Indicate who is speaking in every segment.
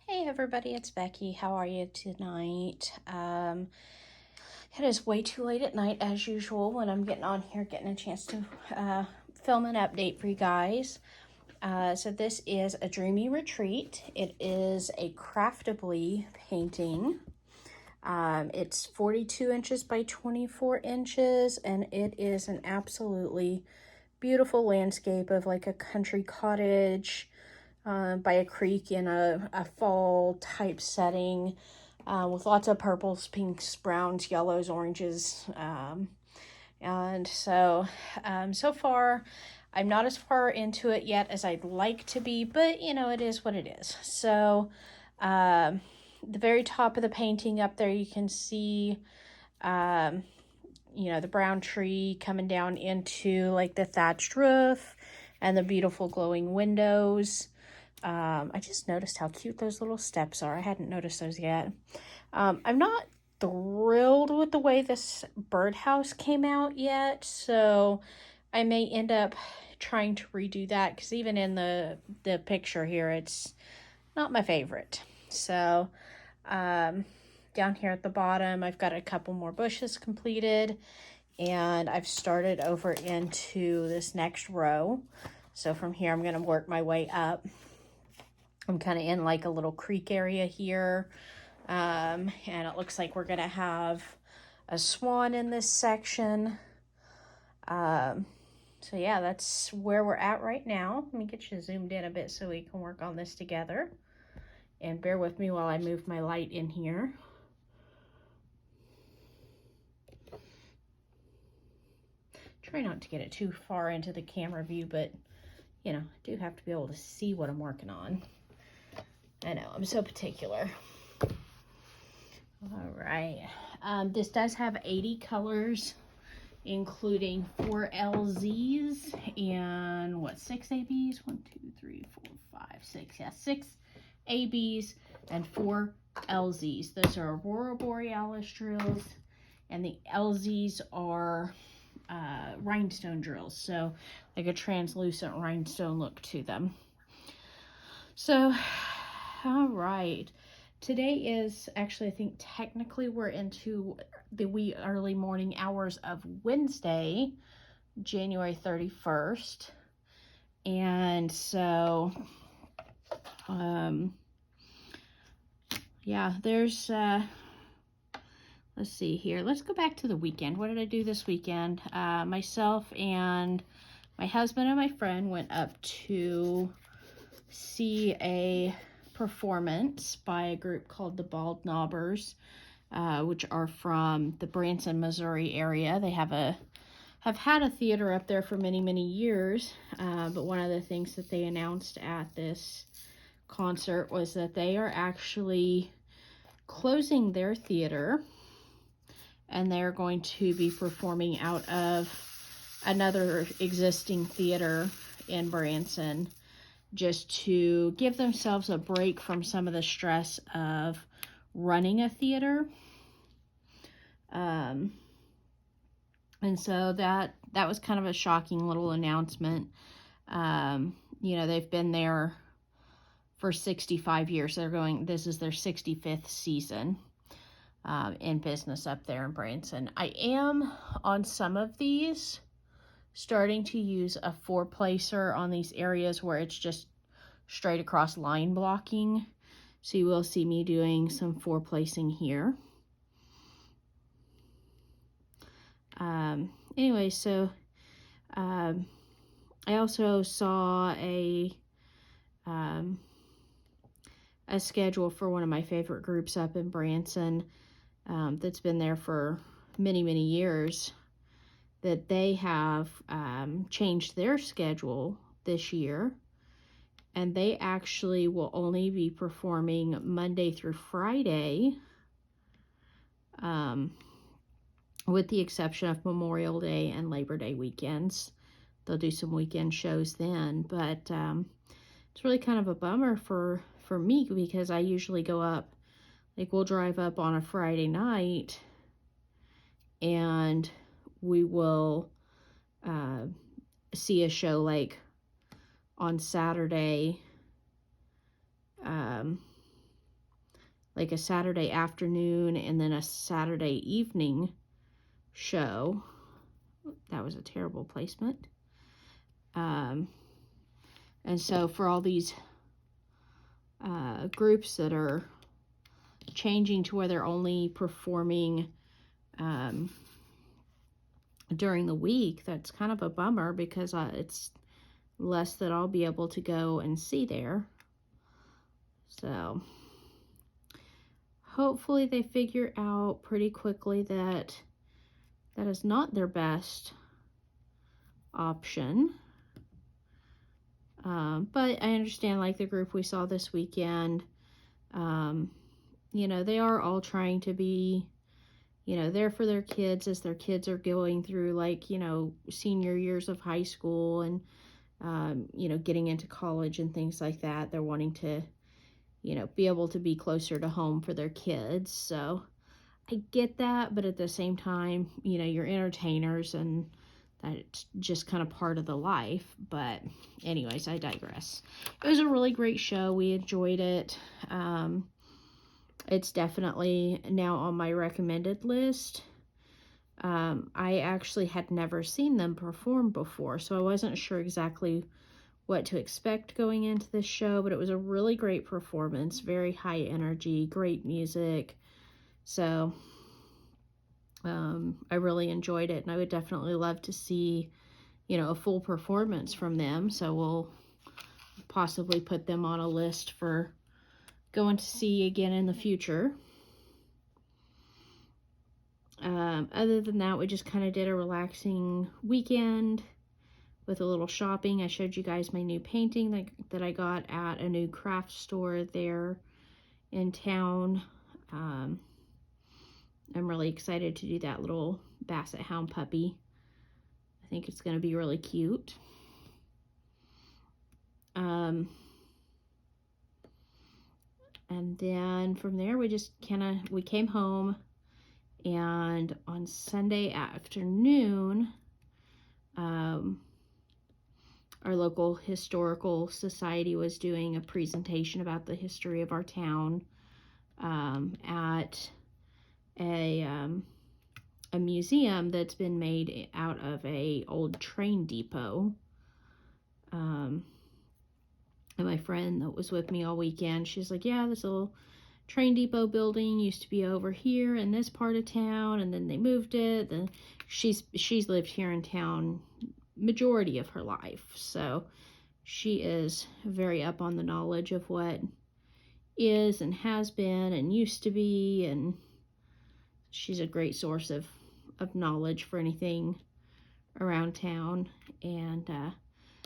Speaker 1: Hey everybody, it's Becky. How are you tonight? It is way too late at night as usual when I'm getting on here, getting a chance to film an update for you guys. So this is a Dreamy Retreat. It is a craftably painting. It's 42 inches by 24 inches, and it is an absolutely beautiful landscape of like a country cottage by a creek in a fall type setting with lots of purples, pinks, browns, yellows, oranges. And so, so far, I'm not as far into it yet as I'd like to be, but you know, it is what it is. So, the very top of the painting up there, you can see, you know, the brown tree coming down into like the thatched roof and the beautiful glowing windows. I just noticed how cute those little steps are. I hadn't noticed those yet. I'm not thrilled with the way this birdhouse came out yet, so I may end up trying to redo that because even in the picture here, it's not my favorite. So down here at the bottom, I've got a couple more bushes completed, and I've started over into this next row. So from here, I'm going to work my way up. I'm kind of in like a little creek area here. And it looks like we're going to have a swan in this section. So yeah, that's where we're at right now. Let me get you zoomed in a bit so we can work on this together. And bear with me while I move my light in here. Try not to get it too far into the camera view, but you know, I do have to be able to see what I'm working on. I know, I'm so particular. All right, this does have 80 colors, including 4 LZs and what, 6 ABs? 1, 2, 3, 4, 5, 6. Yeah, 6 ABs and 4 LZs. Those are Aurora Borealis drills, and the LZs are rhinestone drills, so like a translucent rhinestone look to them. So, all right. Today is actually, I think technically we're into the wee early morning hours of Wednesday, January 31st. And so, yeah, there's, let's see here. Let's go back to the weekend. What did I do this weekend? Myself and my husband and my friend went up to see a performance by a group called the Bald Knobbers, which are from the Branson, Missouri area. They have had a theater up there for many, many years, but one of the things that they announced at this concert was that they are actually closing their theater, and they're going to be performing out of another existing theater in Branson, just to give themselves a break from some of the stress of running a theater. And so that was kind of a shocking little announcement. You know, they've been there for 65 years. This is their 65th season in business up there in Branson. I am on some of these starting to use a 4-placer on these areas where it's just straight across line blocking. So you will see me doing some 4-placing here. Anyway, so I also saw a schedule for one of my favorite groups up in Branson that's been there for many, many years, that they have changed their schedule this year, and they actually will only be performing Monday through Friday, with the exception of Memorial Day and Labor Day weekends. They'll do some weekend shows then, but it's really kind of a bummer for me, because I usually go up, like we'll drive up on a Friday night and we will see a show like on Saturday, like a Saturday afternoon and then a Saturday evening show. That was a terrible placement. And so for all these groups that are changing to where they're only performing during the week, that's kind of a bummer, because it's less that I'll be able to go and see there. So hopefully they figure out pretty quickly that that is not their best option. But I understand, like the group we saw this weekend, you know, they are all trying to be, you know, there for their kids as their kids are going through, like, you know, senior years of high school and, you know, getting into college and things like that. They're wanting to, you know, be able to be closer to home for their kids. So I get that, but at the same time, you know, you're entertainers and that's just kind of part of the life. But anyways, I digress. It was a really great show. We enjoyed it. It's definitely now on my recommended list. I actually had never seen them perform before, so I wasn't sure exactly what to expect going into this show, but it was a really great performance, very high energy, great music. So I really enjoyed it, and I would definitely love to see, you know, a full performance from them. So we'll possibly put them on a list for going to see again in the future. Other than that, we just kind of did a relaxing weekend with a little shopping. I showed you guys my new painting that I got at a new craft store there in town. I'm really excited to do that little Basset Hound puppy. I think it's going to be really cute. And then from there, we came home, and on Sunday afternoon, our local historical society was doing a presentation about the history of our town at a museum that's been made out of a old train depot. And my friend that was with me all weekend, she's like, yeah, this little train depot building used to be over here in this part of town, and then they moved it. And she's lived here in town majority of her life, so she is very up on the knowledge of what is and has been and used to be, and she's a great source of knowledge for anything around town. And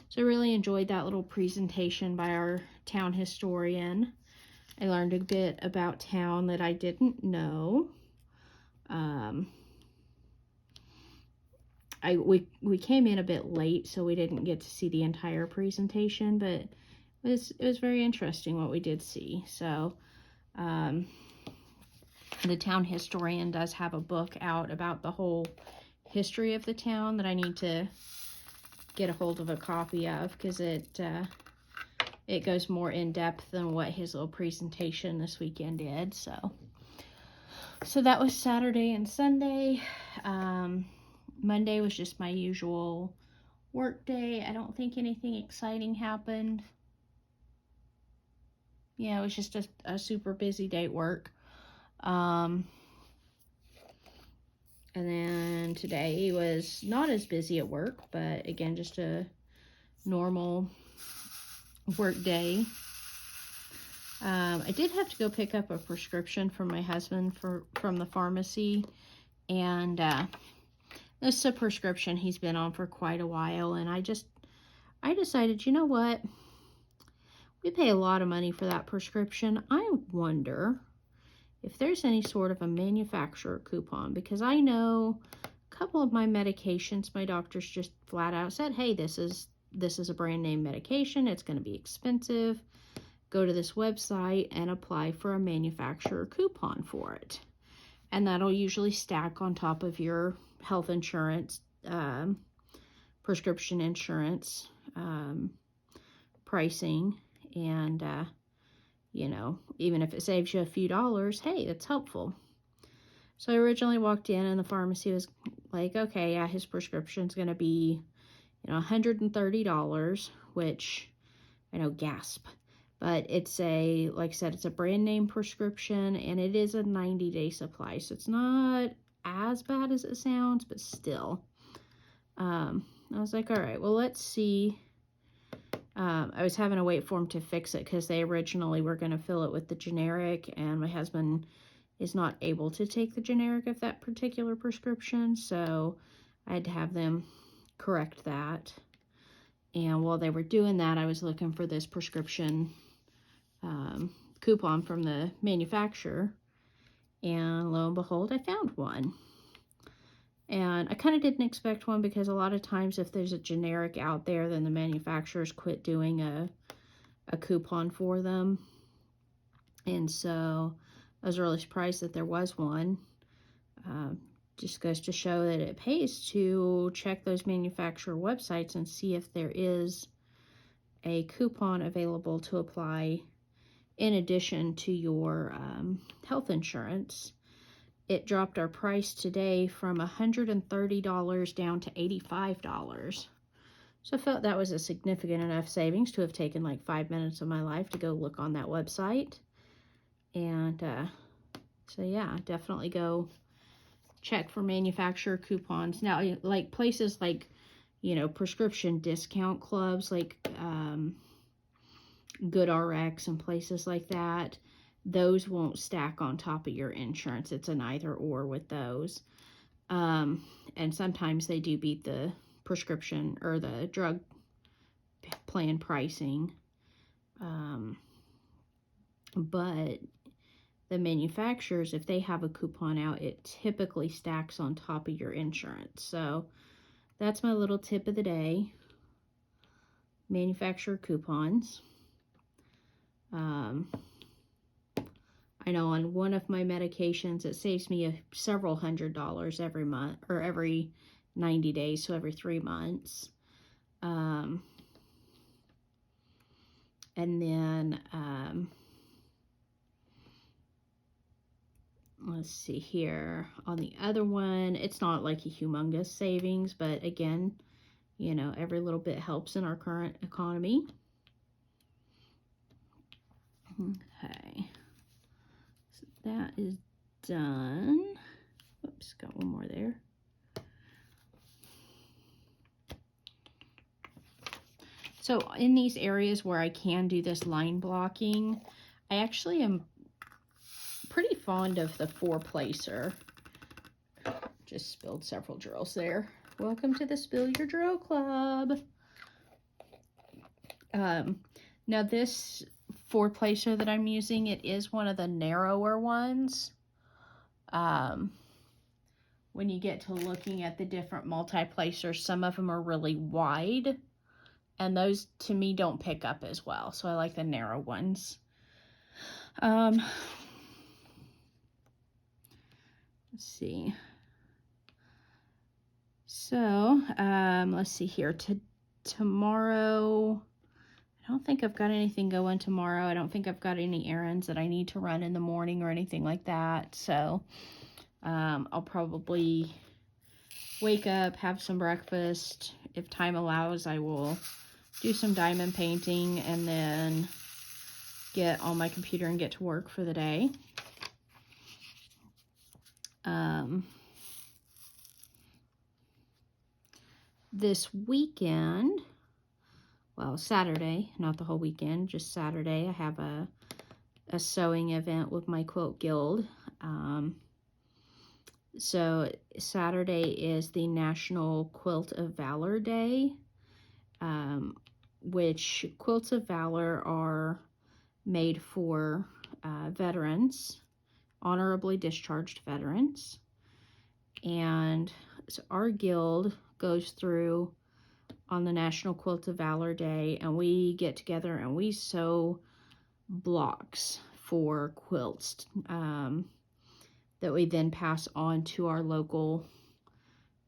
Speaker 1: so I really enjoyed that little presentation by our town historian. I learned a bit about town that I didn't know. We came in a bit late, so we didn't get to see the entire presentation, but it was very interesting what we did see. So the town historian does have a book out about the whole history of the town that I need to get a hold of a copy of, because it goes more in depth than what his little presentation this weekend did. So that was Saturday and Sunday. Monday was just my usual work day. I don't think anything exciting happened. Yeah, it was just a super busy day at work. And then today was not as busy at work, but again, just a normal work day. I did have to go pick up a prescription from my husband from the pharmacy, and this is a prescription he's been on for quite a while, and I decided, you know what, we pay a lot of money for that prescription. I wonder if there's any sort of a manufacturer coupon, because I know a couple of my medications, my doctors just flat out said, hey, this is a brand name medication, it's going to be expensive, go to this website and apply for a manufacturer coupon for it. And that'll usually stack on top of your health insurance, prescription insurance, pricing. And, you know, even if it saves you a few dollars, hey, it's helpful. So I originally walked in and the pharmacy was like, okay, yeah, his prescription's going to be, you know, $130, which I know, gasp. But it's a, like I said, it's a brand name prescription and it is a 90-day supply. So it's not as bad as it sounds, but still. I was like, all right, well, let's see. I was having to wait for them to fix it because they originally were going to fill it with the generic, and my husband is not able to take the generic of that particular prescription, so I had to have them correct that. And while they were doing that, I was looking for this prescription coupon from the manufacturer, and lo and behold, I found one. And I kind of didn't expect one because a lot of times if there's a generic out there, then the manufacturers quit doing a coupon for them. And so I was really surprised that there was one. Just goes to show that it pays to check those manufacturer websites and see if there is a coupon available to apply in addition to your health insurance. It dropped our price today from $130 down to $85. So I felt that was a significant enough savings to have taken like 5 minutes of my life to go look on that website. And so yeah, definitely go check for manufacturer coupons. Now, like places like, you know, prescription discount clubs like GoodRx and places like that, those won't stack on top of your insurance. It's an either or with those. And sometimes they do beat the prescription or the drug plan pricing. But the manufacturers, if they have a coupon out, it typically stacks on top of your insurance. So that's my little tip of the day. Manufacturer coupons. I know on one of my medications, it saves me several $100s every month, or every 90 days, so every 3 months. And then, let's see here. On the other one, it's not like a humongous savings, but again, you know, every little bit helps in our current economy. Okay. That is done. Oops, got one more there. So in these areas where I can do this line blocking, I actually am pretty fond of the 4-placer. Just spilled several drills there. Welcome to the Spill Your Drill Club. Now this 4-placer that I'm using, it is one of the narrower ones. When you get to looking at the different multi-placers, some of them are really wide, and those to me don't pick up as well. So I like the narrow ones. Let's see. So, let's see here. Tomorrow, I don't think I've got anything going tomorrow. I don't think I've got any errands that I need to run in the morning or anything like that. So, I'll probably wake up, have some breakfast. If time allows, I will do some diamond painting and then get on my computer and get to work for the day. This weekend, well, Saturday, not the whole weekend, just Saturday, I have a sewing event with my quilt guild. So Saturday is the National Quilt of Valor Day, which quilts of valor are made for veterans, honorably discharged veterans. And so our guild goes through on the National Quilt of Valor Day, and we get together and we sew blocks for quilts that we then pass on to our local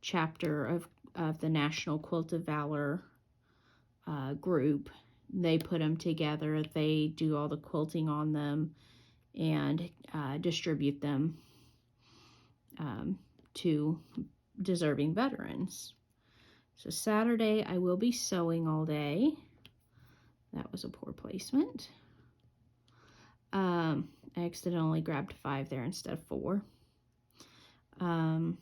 Speaker 1: chapter of the National Quilt of Valor group they put them together. They do all the quilting on them and distribute them to deserving veterans. So Saturday, I will be sewing all day. That was a poor placement. I accidentally grabbed 5 there instead of 4. It'll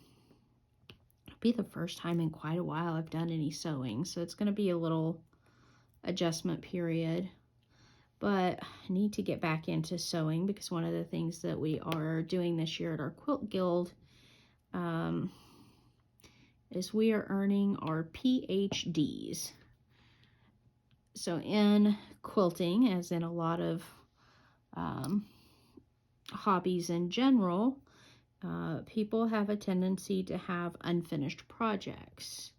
Speaker 1: be the first time in quite a while I've done any sewing, so it's going to be a little adjustment period. But I need to get back into sewing because one of the things that we are doing this year at our quilt guild is we are earning our PhDs. So in quilting, as in a lot of hobbies in general, people have a tendency to have unfinished projects.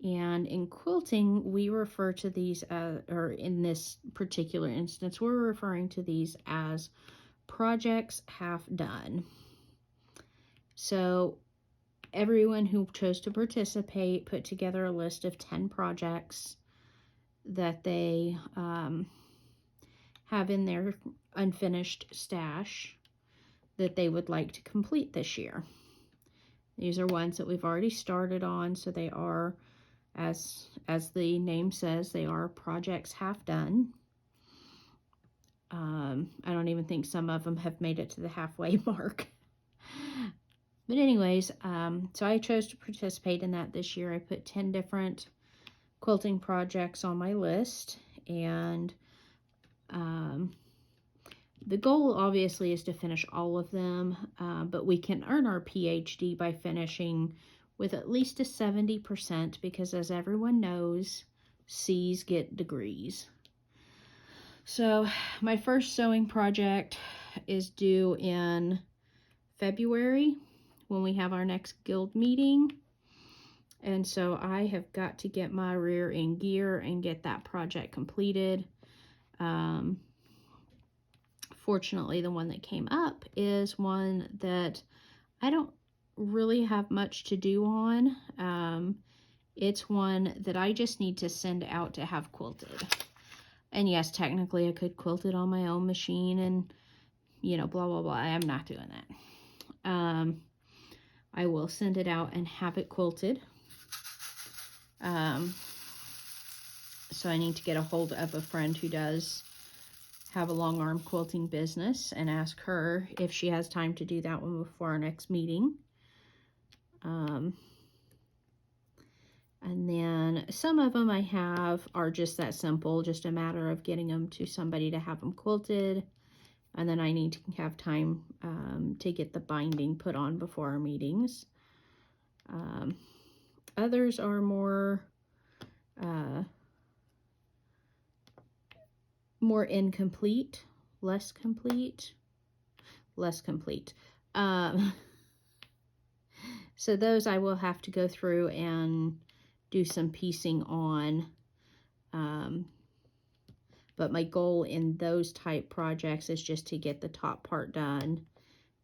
Speaker 1: And in quilting, we refer to these, or in this particular instance, we're referring to these as projects half done. So everyone who chose to participate put together a list of 10 projects that they have in their unfinished stash that they would like to complete this year. These are ones that we've already started on, so they are, as the name says, they are projects half done. I don't even think some of them have made it to the halfway mark. But anyways, so I chose to participate in that this year. I put 10 different quilting projects on my list, and the goal obviously is to finish all of them, but we can earn our PhD by finishing with at least a 70%, because as everyone knows, C's get degrees. So my first sewing project is due in February when we have our next guild meeting. And so I have got to get my rear in gear and get that project completed. Fortunately, the one that came up is one that I don't really have much to do on. It's one that I just need to send out to have quilted. And yes, technically I could quilt it on my own machine and, you know, blah, blah, blah. I'm not doing that. I will send it out and have it quilted. So I need to get a hold of a friend who does have a long arm quilting business and ask her if she has time to do that one before our next meeting. And then some of them I have are just that simple, just a matter of getting them to somebody to have them quilted. And then I need to have time to get the binding put on before our meetings. Others are more incomplete, less complete. So those I will have to go through and do some piecing on. But my goal in those type projects is just to get the top part done,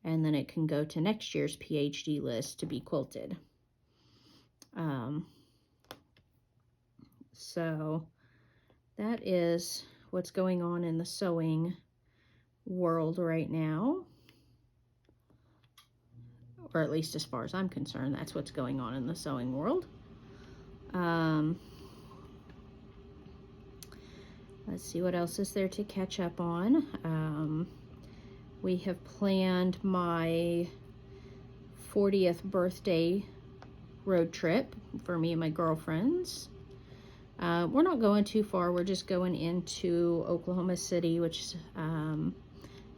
Speaker 1: and then it can go to next year's PhD list to be quilted. So that is what's going on in the sewing world right now. Or at least as far as I'm concerned, that's what's going on in the sewing world. Let's see what else is there to catch up on. We have planned my 40th birthday road trip for me and my girlfriends. We're not going too far. We're just going into Oklahoma City, which is a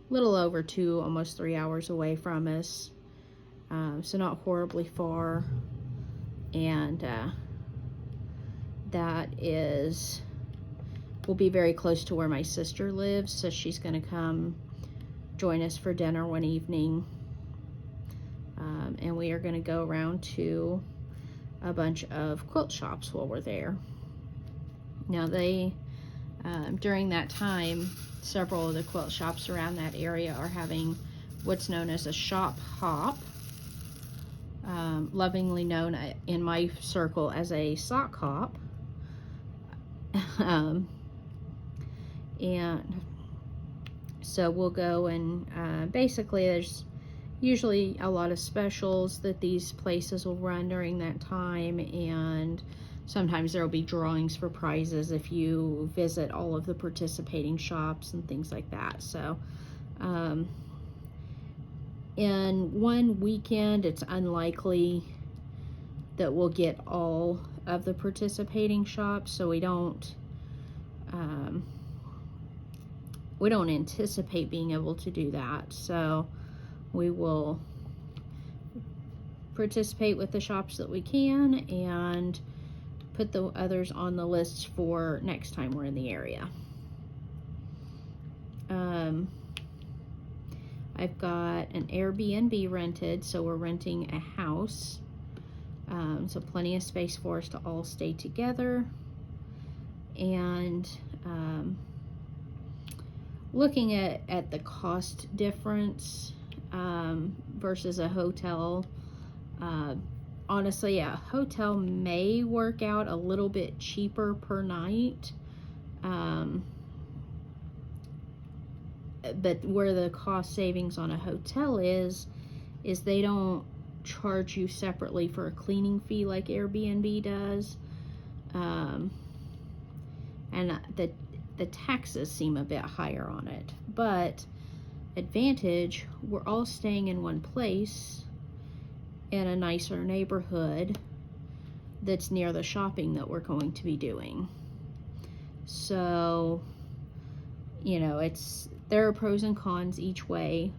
Speaker 1: little over 2, almost 3 hours away from us. So not horribly far. And that will be very close to where my sister lives. So she's going to come join us for dinner one evening. And we are going to go around to a bunch of quilt shops while we're there. Now during that time, several of the quilt shops around that area are having what's known as a shop hop, lovingly known in my circle as a sock hop. And so we'll go and basically there's usually a lot of specials that these places will run during that time, and sometimes there will be drawings for prizes if you visit all of the participating shops and things like that. So in one weekend, it's unlikely that we'll get all of the participating shops, so we don't anticipate being able to do that. So we will participate with the shops that we can and put the others on the list for next time we're in the area. I've got an Airbnb rented, so we're renting a house. So plenty of space for us to all stay together. And looking at the cost difference versus a hotel, honestly, a hotel may work out a little bit cheaper per night. But where the cost savings on a hotel is they don't charge you separately for a cleaning fee like Airbnb does. And the taxes seem a bit higher on it. But advantage, we're all staying in one place in a nicer neighborhood that's near the shopping that we're going to be doing. So, you know, there are pros and cons each way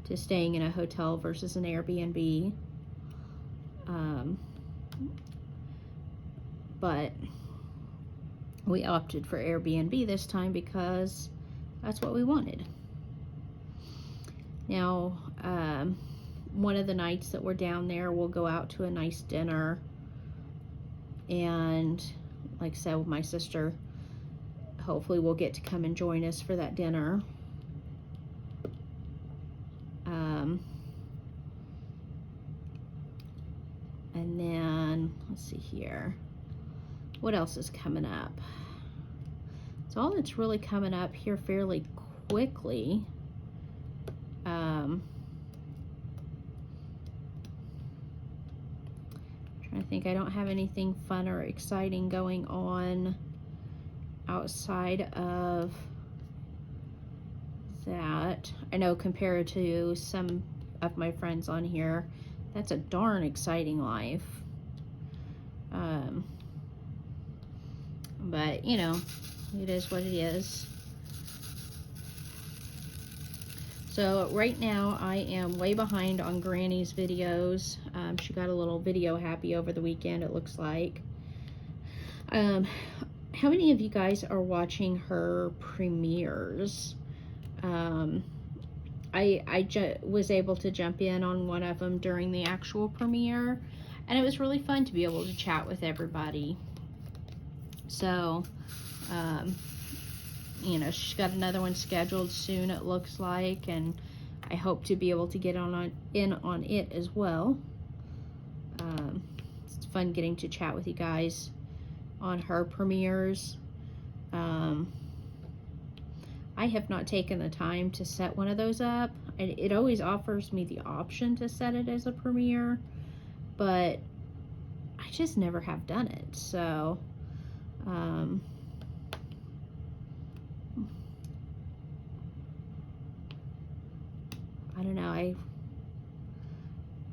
Speaker 1: to staying in a hotel versus an Airbnb. But we opted for Airbnb this time because that's what we wanted. Now, one of the nights that we're down there, we'll go out to a nice dinner. And like I said, with my sister, hopefully we'll get to come and join us for that dinner. And then, let's see here. What else is coming up? So all that's really coming up here fairly quickly. Trying to think, I don't have anything fun or exciting going on outside of that. I know compared to some of my friends on here, that's a darn exciting life. But you know, it is what it is. So right now I am way behind on Granny's videos. She got a little video happy over the weekend, it looks like. How many of you guys are watching her premieres? I was able to jump in on one of them during the actual premiere, and it was really fun to be able to chat with everybody. So, you know, she's got another one scheduled soon, it looks like, and I hope to be able to get in on it as well. It's fun getting to chat with you guys on her premieres. I have not taken the time to set one of those up. It always offers me the option to set it as a premiere, but I just never have done it. So, I don't know.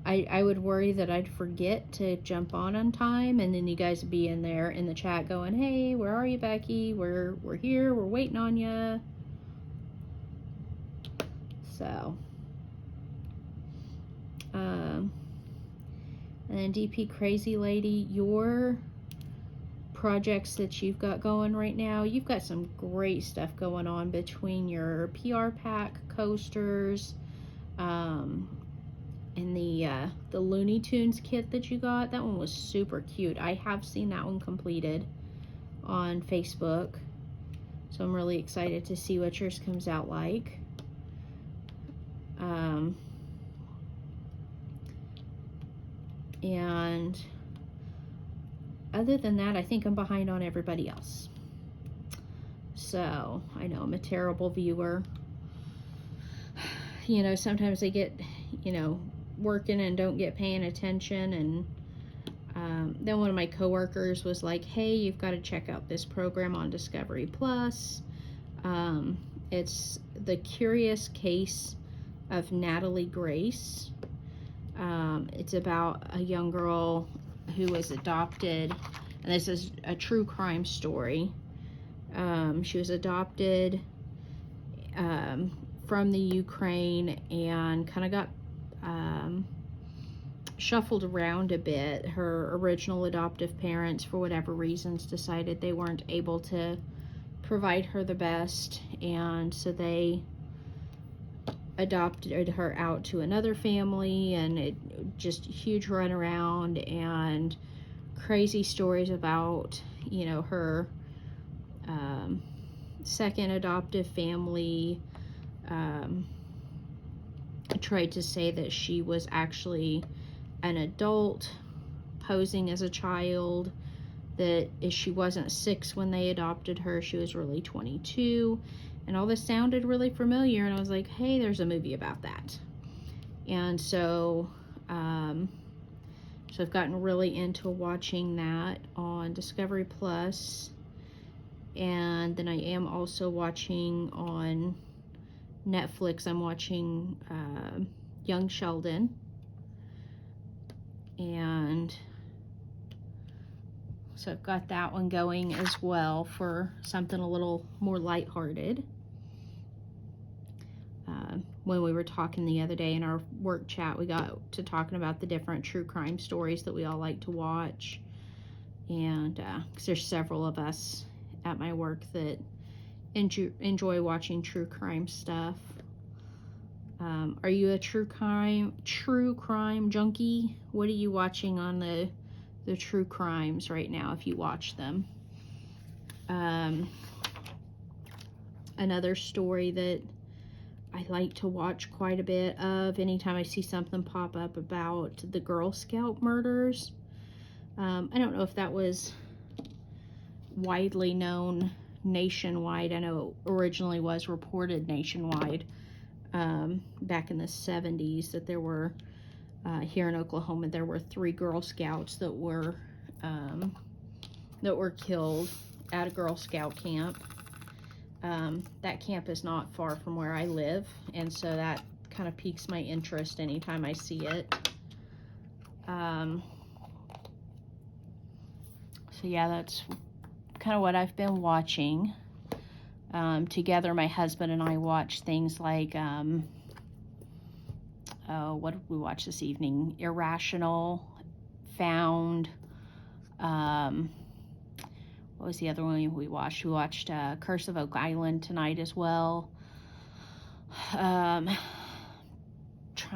Speaker 1: I would worry that I'd forget to jump on time, and then you guys would be in there in the chat going, "Hey, where are you, Becky? We're here. We're waiting on you." So, and then DP Crazy Lady, your projects that you've got going right now, you've got some great stuff going on between your PR pack coasters, and the Looney Tunes kit that you got. That one was super cute. I have seen that one completed on Facebook, so I'm really excited to see what yours comes out like. And other than that, I think I'm behind on everybody else. So, I know I'm a terrible viewer. You know, sometimes I get, you know, working and don't get paying attention, and then one of my coworkers was like, hey, you've got to check out this program on Discovery Plus. It's The Curious Case of Natalie Grace. It's about a young girl who was adopted, and this is a true crime story. She was adopted from the Ukraine and kind of got shuffled around a bit. Her original adoptive parents, for whatever reasons, decided they weren't able to provide her the best, and so they adopted her out to another family, and it just huge runaround and crazy stories about, you know, her second adoptive family tried to say that she was actually an adult posing as a child, that if she wasn't 6 when they adopted her, she was really 22, and all this sounded really familiar, and I was like, hey, there's a movie about that. And so I've gotten really into watching that on Discovery Plus, and then I am also watching on Netflix. I'm watching Young Sheldon, and so I've got that one going as well for something a little more lighthearted. When we were talking the other day in our work chat, we got to talking about the different true crime stories that we all like to watch, and because there's several of us at my work that enjoy watching true crime stuff. Are you a true crime junkie? What are you watching on the true crimes right now, if you watch them? Another story that I like to watch quite a bit of anytime I see something pop up about the Girl Scout murders. I don't know if that was widely known nationwide. I know it originally was reported nationwide back in the 70s that there were, here in Oklahoma, there were 3 Girl Scouts that were killed at a Girl Scout camp. That camp is not far from where I live, and so that kind of piques my interest anytime I see it. So yeah, that's kind of what I've been watching. Together, my husband and I watch things like, what did we watch this evening? Irrational, Found, what was the other one we watched? We watched Curse of Oak Island tonight as well. Trying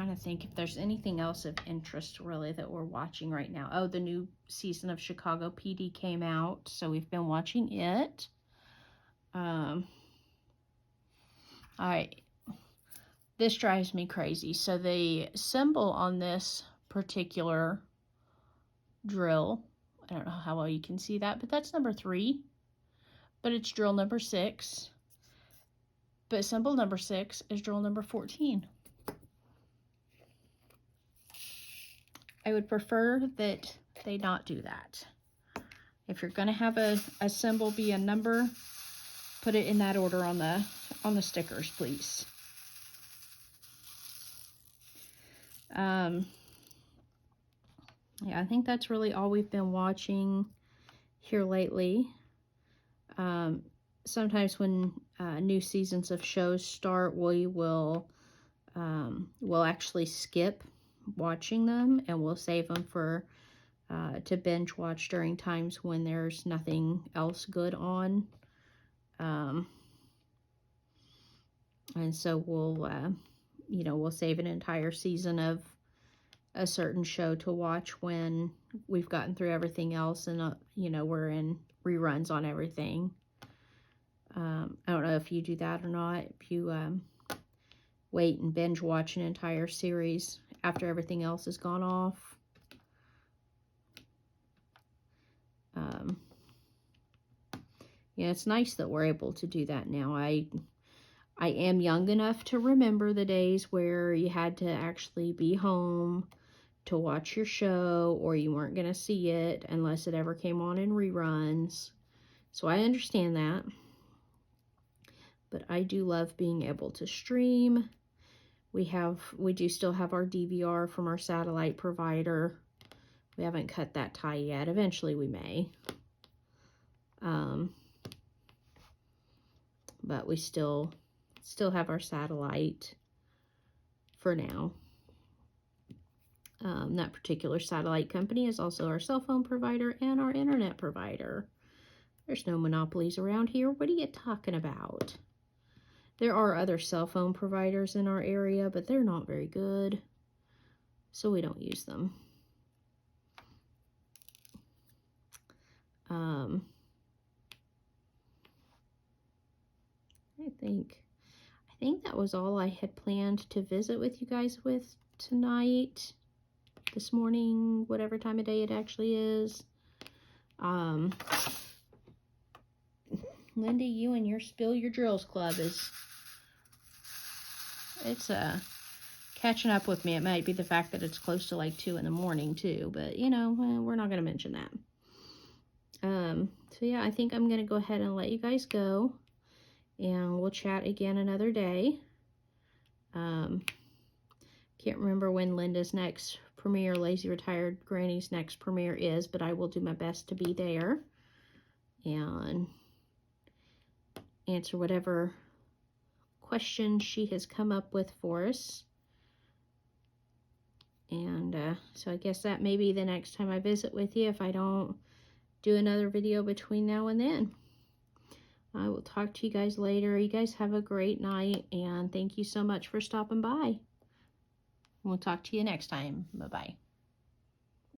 Speaker 1: to think if there's anything else of interest really that we're watching right now. Oh, the new season of Chicago PD came out, so we've been watching it. All right, this drives me crazy. So the symbol on this particular drill, I don't know how well you can see that, but that's number 3, but it's drill number 6, but symbol number 6 is drill number 14. I would prefer that they not do that. If you're going to have a symbol be a number, put it in that order on the stickers, please. Yeah, I think that's really all we've been watching here lately. Sometimes when new seasons of shows start, we'll actually skip watching them, and we'll save them for to binge watch during times when there's nothing else good on. And so we'll save an entire season of a certain show to watch when we've gotten through everything else, and we're in reruns on everything. I don't know if you do that or not, if you wait and binge watch an entire series after everything else has gone off. Yeah, it's nice that we're able to do that now. I am young enough to remember the days where you had to actually be home to watch your show, or you weren't going to see it unless it ever came on in reruns. So I understand that. But I do love being able to stream. We do still have our DVR from our satellite provider. We haven't cut that tie yet. Eventually we may. But we still have our satellite for now. That particular satellite company is also our cell phone provider and our internet provider. There's no monopolies around here. What are you talking about? There are other cell phone providers in our area, but they're not very good, so we don't use them. I think that was all I had planned to visit with you guys with tonight, this morning, whatever time of day it actually is. Lindy, you and your Spill Your Drills Club it's catching up with me. It might be the fact that it's close to like 2 in the morning too, but you know, we're not going to mention that. So yeah, I think I'm going to go ahead and let you guys go, and we'll chat again another day. Can't remember when Linda's next premiere, Lazy Retired Granny's next premiere is, but I will do my best to be there and answer whatever questions she has come up with for us. And so I guess that may be the next time I visit with you if I don't do another video between now and then. I will talk to you guys later. You guys have a great night, and thank you so much for stopping by. We'll talk to you next time. Bye-bye.